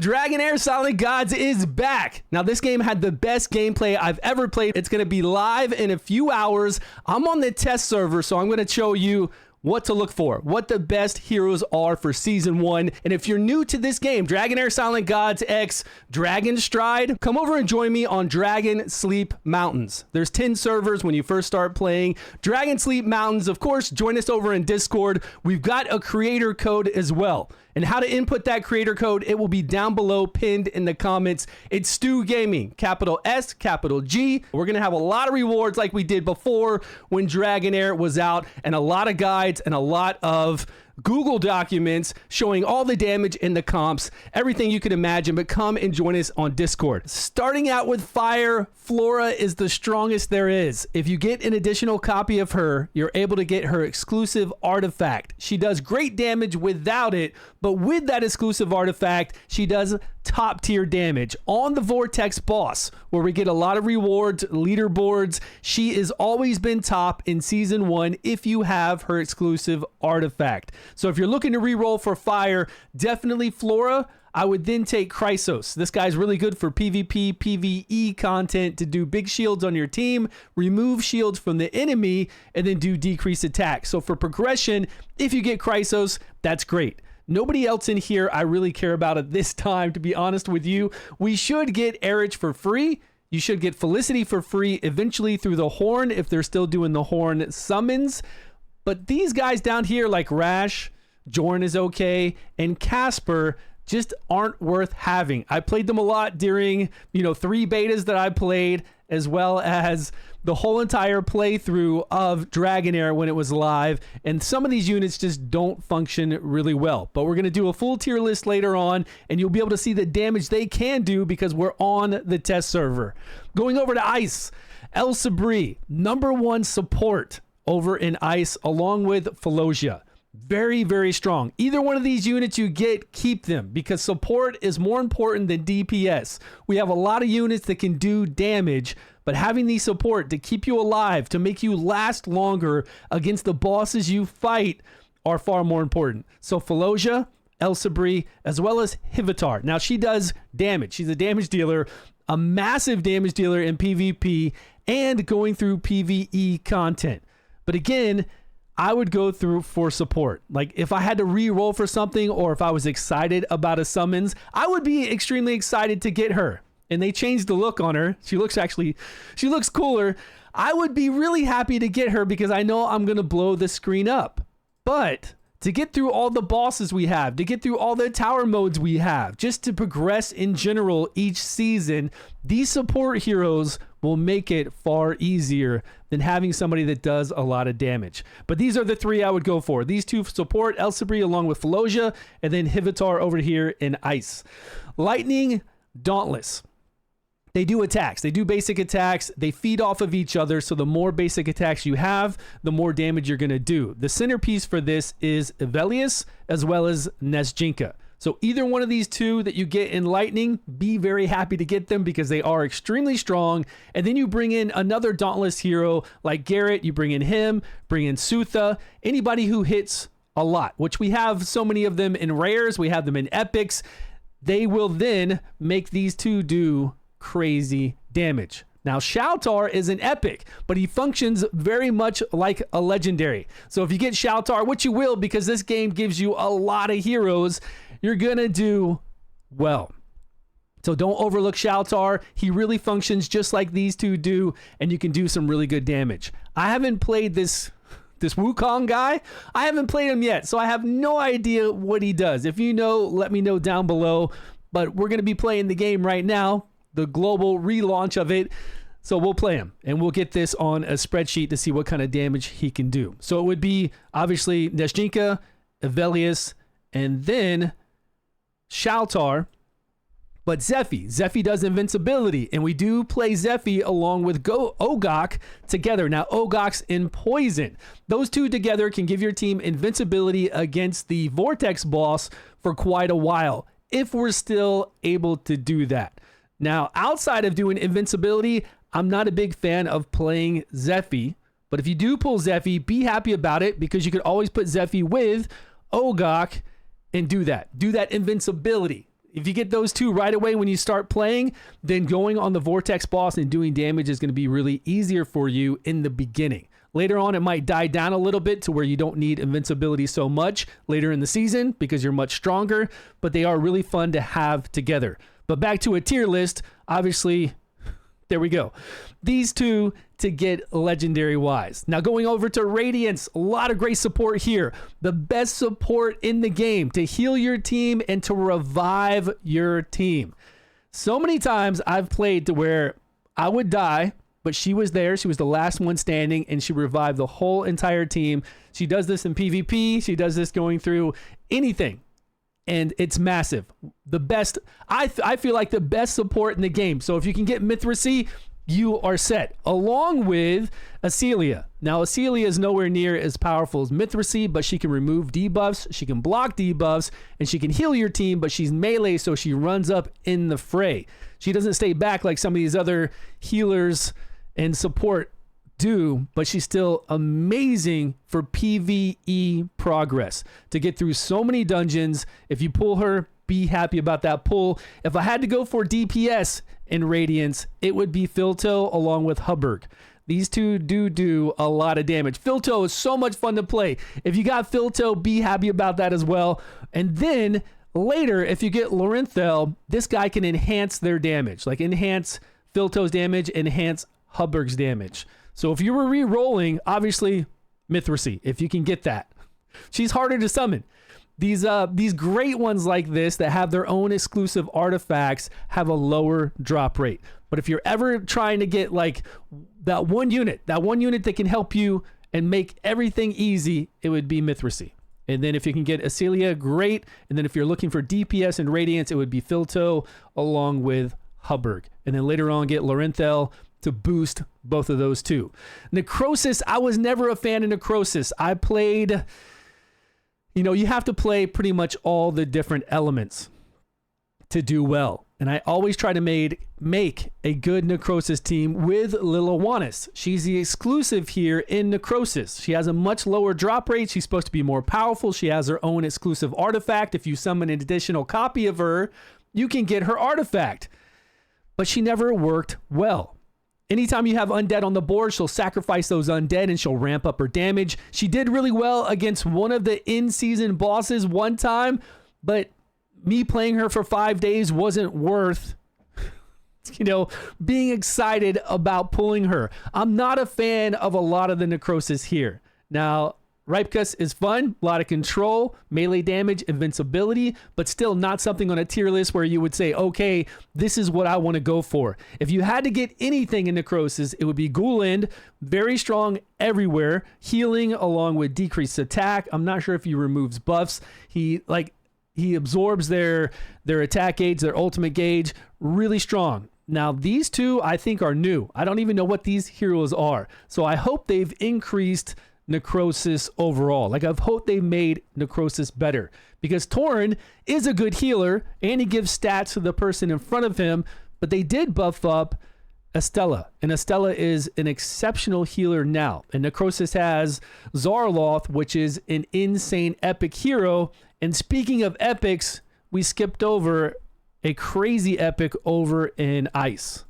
Dragonheir Silent Gods is back. Now, this game had the best gameplay I've ever played. It's going to be live in a few hours. I'm on the test server, so I'm going to show you what to look for, what the best heroes are for Season 1. And if you're new to this game, Dragonheir Silent Gods X Dragonstride, come over and join me on Dragon Sleep Mountains. There's 10 servers when you first start playing. Dragon Sleep Mountains, of course, join us over in Discord. We've got a creator code as well. And how to input that creator code, it will be down below, pinned in the comments. It's StewGaming, capital S, capital G. We're going to have a lot of rewards like we did before when Dragonheir was out, and a lot of guides and a lot of Google documents showing all the damage in the comps, everything you can imagine. But come and join us on Discord. Starting out with fire, Flora is the strongest there is. If you get an additional copy of her, you're able to get her exclusive artifact. She does great damage without it, but with that exclusive artifact, she does top tier damage on the Vortex boss, where we get a lot of rewards, leaderboards. She has always been top in Season 1 if you have her exclusive artifact. So if you're looking to reroll for fire, definitely Flora. I would then take Chrysos. This guy's really good for PvP, PvE content, to do big shields on your team, remove shields from the enemy, and then do decreased attack. So for progression, if you get Chrysos, that's great. Nobody else in here I really care about at this time, to be honest with you. We should get Erich for free. You should get Felicity for free eventually through the Horn, if they're still doing the Horn summons. But these guys down here like Rash, Jorn is okay, and Casper just aren't worth having. I played them a lot during, 3 betas that I played, as well as the whole entire playthrough of Dragonheir when it was live, and some of these units just don't function really well. But we're going to do a full tier list later on, and you'll be able to see the damage they can do because we're on the test server. Going over to Ice, El Sabri, #1 support over in Ice, along with Felosia. Very, very strong. Either one of these units you get, keep them, because support is more important than DPS. We have a lot of units that can do damage, but having the support to keep you alive, to make you last longer against the bosses you fight, are far more important. So Felosia, El Sabri, as well as Hivitar. Now, she does damage. She's a damage dealer, a massive damage dealer in PvP, and going through PvE content. But again, I would go through for support. Like if I had to re-roll for something, or if I was excited about a summons, I would be extremely excited to get her. And they changed the look on her. She looks cooler. I would be really happy to get her because I know I'm going to blow the screen up. But to get through all the bosses we have, to get through all the tower modes we have, just to progress in general each season, these support heroes will make it far easier than having somebody that does a lot of damage. But these are the 3 I would go for. These 2 support, El Sabri along with Felosia, and then Hivitar over here in Ice. Lightning, Dauntless. They do attacks. They do basic attacks. They feed off of each other. So the more basic attacks you have, the more damage you're going to do. The centerpiece for this is Ivelios as well as Nesjinka. So either one of these 2 that you get in Lightning, be very happy to get them because they are extremely strong. And then you bring in another Dauntless hero like Garrett. You bring in him, bring in Sutha, anybody who hits a lot, which we have so many of them in rares. We have them in epics. They will then make these 2 do crazy damage. Now, Shoutar is an epic, but he functions very much like a legendary. So if you get Shoutar, which you will because this game gives you a lot of heroes, you're going to do well. So don't overlook Shoutar. He really functions just like these 2 do, and you can do some really good damage. I haven't played this Wukong guy. I haven't played him yet, so I have no idea what he does. If you know, let me know down below. But we're going to be playing the game right now, the global relaunch of it. So we'll play him and we'll get this on a spreadsheet to see what kind of damage he can do. So it would be obviously Nesjinka, Ivelios, and then Shoutar. But Zephy does invincibility, and we do play Zephy along with Ogok together. Now, Ogok's in poison. Those 2 together can give your team invincibility against the Vortex boss for quite a while, if we're still able to do that. Now, outside of doing invincibility, I'm not a big fan of playing Zephy, but if you do pull Zephy, be happy about it because you could always put Zephy with Ogok and do that invincibility. If you get those two right away when you start playing, then going on the Vortex boss and doing damage is going to be really easier for you in the beginning. Later on, it might die down a little bit to where you don't need invincibility so much later in the season because you're much stronger, but they are really fun to have together. But back to a tier list, obviously, there we go. These two to get legendary wise. Now going over to Radiance, a lot of great support here. The best support in the game to heal your team and to revive your team. So many times I've played to where I would die, but she was there. She was the last one standing and she revived the whole entire team. She does this in PvP. She does this going through anything. And it's massive. The best, I feel like the best support in the game. So if you can get Mithracy, you are set. Along with Acelia. Now, Acelia is nowhere near as powerful as Mithracy, but she can remove debuffs, she can block debuffs, and she can heal your team, but she's melee, so she runs up in the fray. She doesn't stay back like some of these other healers and support do, but she's still amazing for PvE progress to get through so many dungeons. If you pull her, be happy about that pull. If I had to go for DPS in Radiance, it would be Filto along with Hubbard. These two do a lot of damage. Filto is so much fun to play. If you got Filto, be happy about that as well. And then later, if you get Lorinthel, this guy can enhance their damage, like enhance Filto's damage, enhance Hubbard's damage. So if you were re-rolling, obviously Mithracy, if you can get that. She's harder to summon. These great ones like this that have their own exclusive artifacts have a lower drop rate. But if you're ever trying to get like that one unit that can help you and make everything easy, it would be Mithracy. And then if you can get Acelia, great. And then if you're looking for DPS and Radiance, it would be Filto along with Hubbard. And then later on, get Lorinthel to boost both of those two. Necrosis, I was never a fan of Necrosis. I played, you have to play pretty much all the different elements to do well. And I always try to make a good Necrosis team with Liliwanis. She's the exclusive here in Necrosis. She has a much lower drop rate. She's supposed to be more powerful. She has her own exclusive artifact. If you summon an additional copy of her, you can get her artifact. But she never worked well. Anytime you have undead on the board, she'll sacrifice those undead and she'll ramp up her damage. She did really well against one of the in-season bosses one time, but me playing her for 5 days wasn't worth, being excited about pulling her. I'm not a fan of a lot of the Necrosis here. Now, Ripkus is fun, a lot of control, melee damage, invincibility, but still not something on a tier list where you would say, okay, this is what I want to go for. If you had to get anything in Necrosis, it would be Ghoulind, very strong everywhere, healing along with decreased attack. I'm not sure if he removes buffs. He absorbs their attack gauge, their ultimate gauge, really strong. Now, these two I think are new. I don't even know what these heroes are. So I hope they've increased Necrosis overall. Like, I've hoped they made Necrosis better, because Tauren is a good healer and he gives stats to the person in front of him, but they did buff up Estella, and Estella is an exceptional healer now. And Necrosis has Zarloth, which is an insane epic hero. And speaking of epics, we skipped over a crazy epic over in Ice.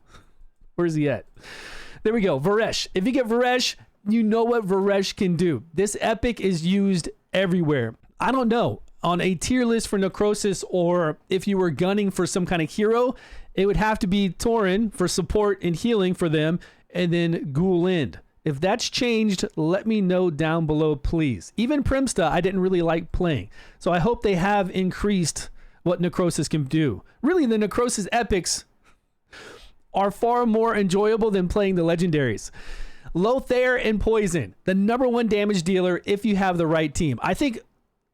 Where's he at? There we go. Varesh. If you get Varesh, you know what Varesh can do. This epic is used everywhere. I don't know, on a tier list for Necrosis, or if you were gunning for some kind of hero, it would have to be Tauren for support and healing for them, and then Ghoulind. If that's changed, let me know down below, please. Even Primsta, I didn't really like playing. So I hope they have increased what Necrosis can do. Really, the Necrosis epics are far more enjoyable than playing the legendaries. Loair and Poison, the #1 damage dealer if you have the right team. I think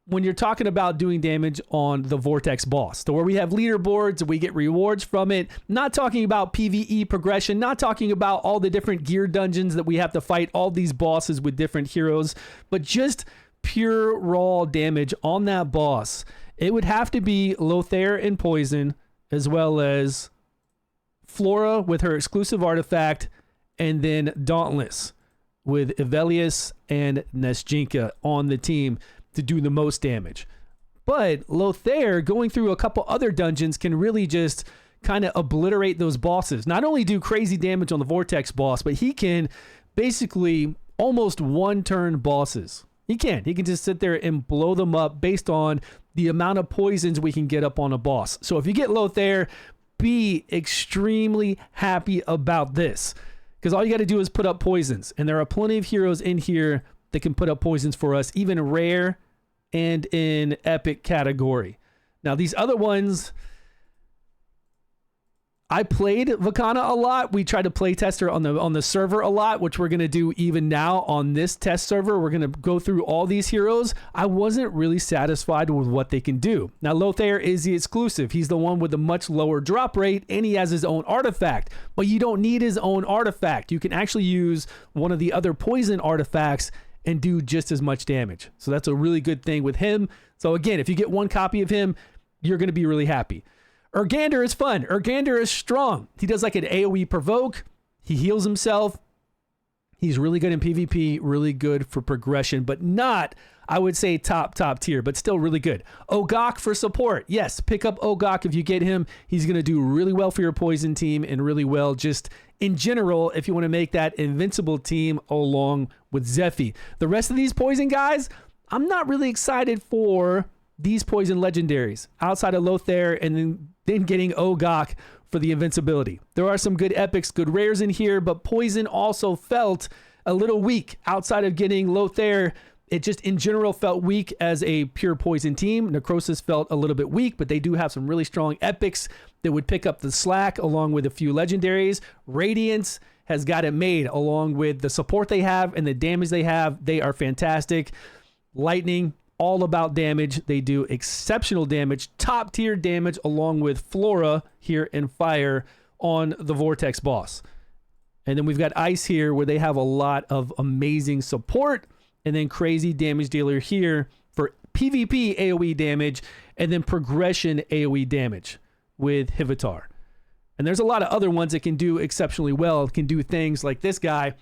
when you're talking about doing damage on the Vortex boss, so where we have leaderboards, we get rewards from it, not talking about PvE progression, not talking about all the different gear dungeons that we have to fight all these bosses with different heroes, but just pure raw damage on that boss. It would have to be Loair and Poison, as well as Flora with her exclusive artifact, and then Dauntless with Ivelius and Nesjinka on the team to do the most damage. But Loair, going through a couple other dungeons, can really just kind of obliterate those bosses. Not only do crazy damage on the Vortex boss, but he can basically almost one-turn bosses. He can just sit there and blow them up based on the amount of poisons we can get up on a boss. So if you get Loair, be extremely happy about this, because all you got to do is put up poisons, and there are plenty of heroes in here that can put up poisons for us, even rare and in epic category. Now these other ones, I played Vakana a lot. We tried to play test her on the server a lot, which we're going to do even now on this test server. We're going to go through all these heroes. I wasn't really satisfied with what they can do. Now, Loair is the exclusive. He's the one with the much lower drop rate, and he has his own artifact. But you don't need his own artifact. You can actually use one of the other poison artifacts and do just as much damage. So that's a really good thing with him. So again, if you get one copy of him, you're going to be really happy. Urgander is fun. Urgander is strong. He does like an AoE provoke. He heals himself. He's really good in PvP, really good for progression, but not, I would say, top tier, but still really good. Ogok for support. Yes, pick up Ogok if you get him. He's going to do really well for your poison team and really well just in general if you want to make that invincible team along with Zephy. The rest of these poison guys, I'm not really excited for these poison legendaries outside of Loair and then getting Ogok for the invincibility. There are some good epics, good rares in here, but poison also felt a little weak outside of getting Loair. It just in general felt weak as a pure poison team. Necrosis felt a little bit weak, but they do have some really strong epics that would pick up the slack along with a few legendaries. Radiance has got it made along with the support they have and the damage they have. They are fantastic. Lightning, all about damage. They do exceptional damage, top tier damage, along with Flora here in Fire on the Vortex boss. And then we've got Ice here where they have a lot of amazing support, and then crazy damage dealer here for PvP AoE damage, and then progression AoE damage with Hivitar. And there's a lot of other ones that can do exceptionally well. It can do things like this guy.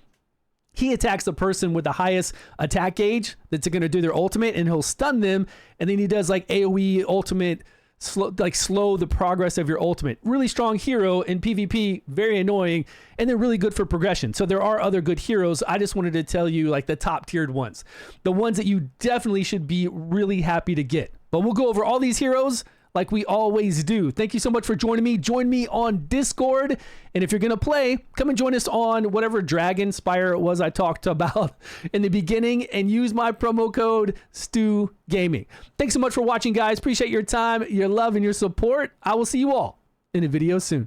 He attacks the person with the highest attack gauge that's going to do their ultimate, and he'll stun them. And then he does like AoE ultimate, slow the progress of your ultimate. Really strong hero in PvP, very annoying, and they're really good for progression. So there are other good heroes. I just wanted to tell you like the top tiered ones, the ones that you definitely should be really happy to get. But we'll go over all these heroes like we always do. Thank you so much for joining me. Join me on Discord. And if you're going to play, come and join us on whatever Dragonspire it was I talked about in the beginning, and use my promo code StewGaming. Thanks so much for watching, guys. Appreciate your time, your love, and your support. I will see you all in a video soon.